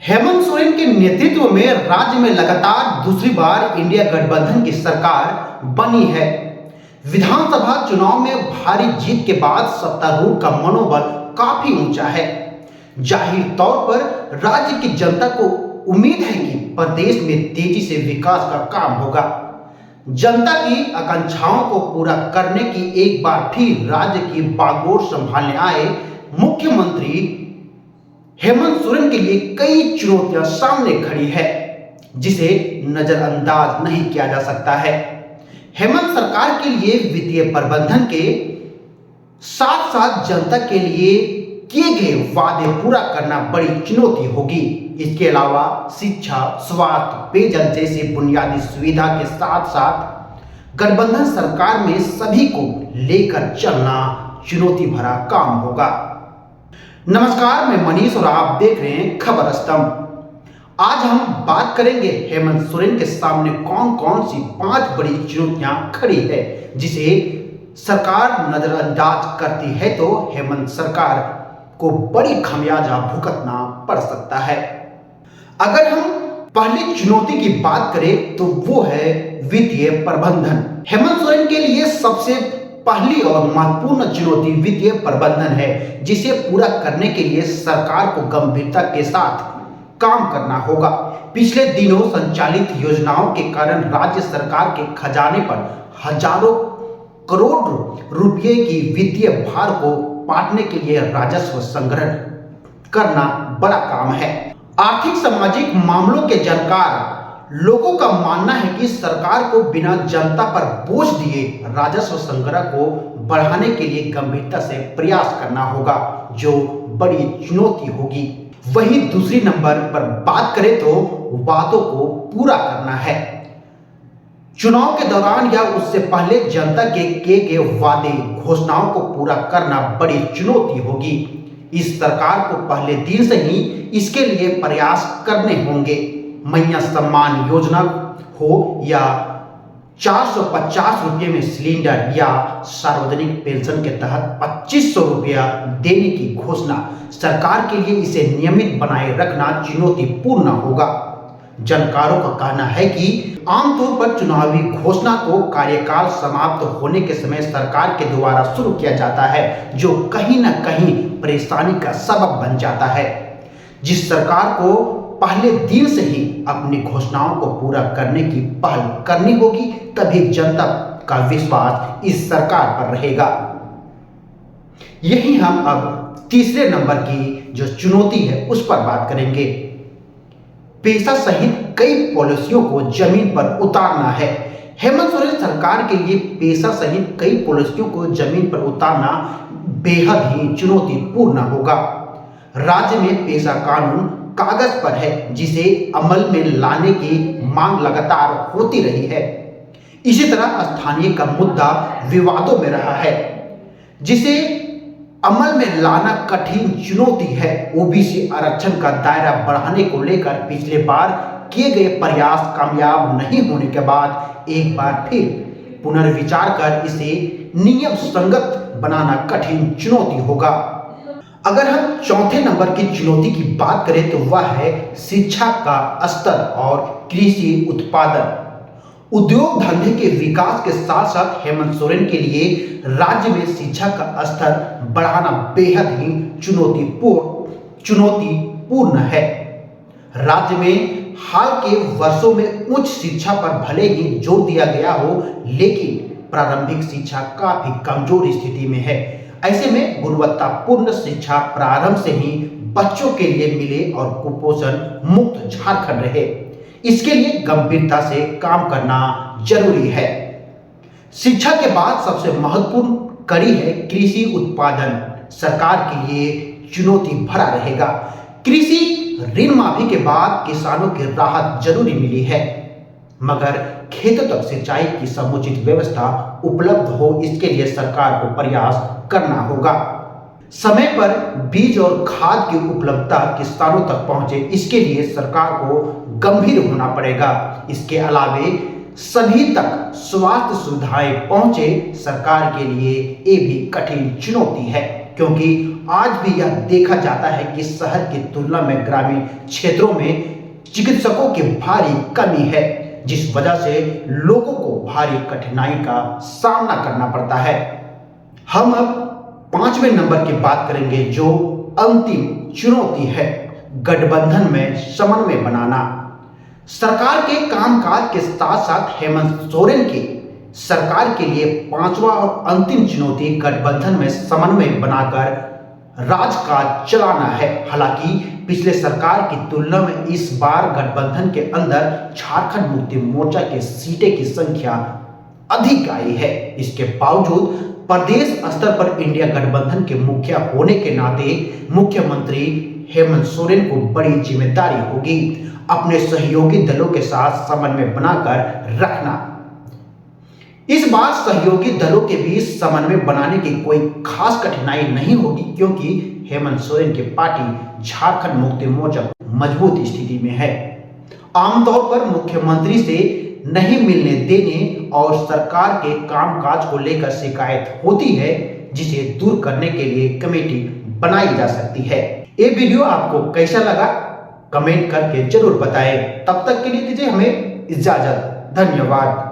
हेमंत सोरेन के नेतृत्व में राज्य में लगातार दूसरी बार इंडिया गठबंधन की सरकार बनी है। विधानसभा चुनाव में भारी जीत के बाद सत्तारूढ़ का मनोबल काफी ऊंचा है। जाहिर तौर पर राज्य की जनता को उम्मीद है कि प्रदेश में तेजी से विकास का काम होगा। जनता की आकांक्षाओं को पूरा करने की एक बार फिर राज्य की बागडोर संभालने आए मुख्यमंत्री हेमंत सोरेन के लिए कई चुनौतियां सामने खड़ी है, जिसे नजरअंदाज नहीं किया जा सकता है। हेमंत सरकार के लिए वित्तीय प्रबंधन के साथ साथ जनता के लिए किए गए वादे पूरा करना बड़ी चुनौती होगी। इसके अलावा शिक्षा, स्वास्थ्य, पेयजल जैसी बुनियादी सुविधा के साथ साथ गठबंधन सरकार में सभी को लेकर चलना चुनौती भरा काम होगा। नमस्कार, मैं मनीष और आप देख रहे हैं खबर स्तंभ। आज हम बात करेंगे हेमंत सोरेन के सामने कौन कौन सी 5 बड़ी चुनौतियां खड़ी है, जिसे सरकार नजरअंदाज करती है तो हेमंत सरकार को बड़ी खमियाजा भुगतना पड़ सकता है। अगर हम पहली चुनौती की बात करें तो वो है वित्तीय प्रबंधन। हेमंत सोरेन के लिए सबसे पहली और महत्वपूर्ण चुनौती वित्तीय प्रबंधन है, जिसे पूरा करने के लिए सरकार को गंभीरता के साथ काम करना होगा। पिछले दिनों संचालित योजनाओं के कारण राज्य सरकार के खजाने पर हजारों करोड़ रुपए की वित्तीय भार को पाटने के लिए राजस्व संग्रह करना बड़ा काम है। आर्थिक सामाजिक मामलों के जानकार लोगों का मानना है कि सरकार को बिना जनता पर बोझ दिए राजस्व संग्रह को बढ़ाने के लिए गंभीरता से प्रयास करना होगा, जो बड़ी चुनौती होगी। वहीं दूसरी नंबर पर बात करें तो वादों को पूरा करना है। चुनाव के दौरान या उससे पहले जनता के किए गए वादे घोषणाओं को पूरा करना बड़ी चुनौती होगी। इस सरकार को पहले दिन से ही इसके लिए प्रयास करने होंगे। मैया सम्मान योजना हो या 450 रुपये में सिलेंडर या सार्वजनिक पेंशन के तहत 2500 रुपया देने की घोषणा, सरकार के लिए इसे नियमित बनाए रखना चुनौतीपूर्ण होगा। जानकारों का कहना है कि आमतौर पर चुनावी घोषणा को कार्यकाल समाप्त होने के समय सरकार के द्वारा शुरू किया जाता है, जो कहीं न कहीं परेशानी का सबब बन जाता है। जिस सरकार को पहले दिन से ही अपनी घोषणाओं को पूरा करने की पहल करनी होगी, तभी जनता का विश्वास इस सरकार पर रहेगा। यही हम अब तीसरे नंबर की जो चुनौती है उस पर बात करेंगे। पेशा सहित कई पॉलिसियों को जमीन पर उतारना है। हेमंत सोरेन सरकार के लिए पेशा सहित कई पॉलिसियों को जमीन पर उतारना बेहद ही चुनौतीपूर्ण होगा। राज्य में पेशा कानून कागज पर है, जिसे अमल में लाने की मांग लगातार होती रही है। इसी तरह स्थानीय का मुद्दा विवादों में रहा है, जिसे अमल में लाना कठिन चुनौती है। ओबीसी आरक्षण का दायरा बढ़ाने को लेकर पिछले बार किए गए प्रयास कामयाब नहीं होने के बाद एक बार फिर पुनर्विचार कर इसे नियम संगत बनाना कठिन चुनौती होगा। अगर हम चौथे नंबर की चुनौती की बात करें तो वह है शिक्षा का स्तर और कृषि उत्पादन। उद्योग धंधे के विकास के साथ साथ हेमंत सोरेन के लिए राज्य में शिक्षा का स्तर बढ़ाना बेहद ही चुनौतीपूर्ण है। राज्य में हाल के वर्षों में उच्च शिक्षा पर भले ही जोर दिया गया हो, लेकिन प्रारंभिक शिक्षा काफी कमजोर स्थिति में है। ऐसे में गुणवत्तापूर्ण शिक्षा प्रारंभ से ही बच्चों के लिए मिले और कुपोषण मुक्त झारखंड रहे, इसके लिए गंभीरता से काम करना जरूरी है। शिक्षा के बाद सबसे महत्वपूर्ण कड़ी है कृषि उत्पादन। सरकार के लिए चुनौती भरा रहेगा। कृषि ऋण माफी के बाद किसानों की राहत जरूरी मिली है, मगर खेतों तक सिंचाई की समुचित व्यवस्था उपलब्ध हो, इसके लिए सरकार को प्रयास करना होगा। समय पर बीज और खाद की उपलब्धता किसानों तक पहुंचे, इसके लिए सरकार को गंभीर होना पड़ेगा। इसके अलावे सभी तक स्वास्थ्य सुविधाएं पहुंचे, सरकार के लिए ये भी कठिन चुनौती है, क्योंकि आज भी यह देखा जाता है कि शहर की तुलना में ग्रामीण क्षेत्रों में चिकित्सकों की भारी कमी है, जिस वजह से लोगों को भारी कठिनाई का सामना करना पड़ता है। हम अब 5वें नंबर की बात करेंगे, जो अंतिम चुनौती है, गठबंधन में समन्वय बनाना। सरकार के कामकाज के साथ साथ हेमंत सोरेन की सरकार के लिए 5वां और अंतिम चुनौती गठबंधन में समन्वय बनाकर राजकाज चलाना है। हालांकि पिछले सरकार की तुलना में इस बार गठबंधन के अंदर झारखंड मुक्ति मोर्चा के सीटें की संख्या अधिक आई है। इसके बावजूद प्रदेश स्तर पर इंडिया गठबंधन के मुखिया होने के नाते मुख्यमंत्री हेमंत सोरेन को बड़ी जिम्मेदारी होगी अपने सहयोगी दलों के साथ समन्वय बनाकर रखना। इस बार सहयोगी दलों के बीच समन्वय बनाने की कोई खास कठिनाई नहीं होगी, क्योंकि हेमंत सोरेन की पार्टी झारखंड मुक्ति मोर्चा मजबूत स्थिति में है। आमतौर पर मुख्यमंत्री से नहीं मिलने देने और सरकार के कामकाज को लेकर शिकायत होती है, जिसे दूर करने के लिए कमेटी बनाई जा सकती है। ये वीडियो आपको कैसा लगा कमेंट करके जरूर बताएं। तब तक के लिए दीजिए हमें इजाजत। धन्यवाद।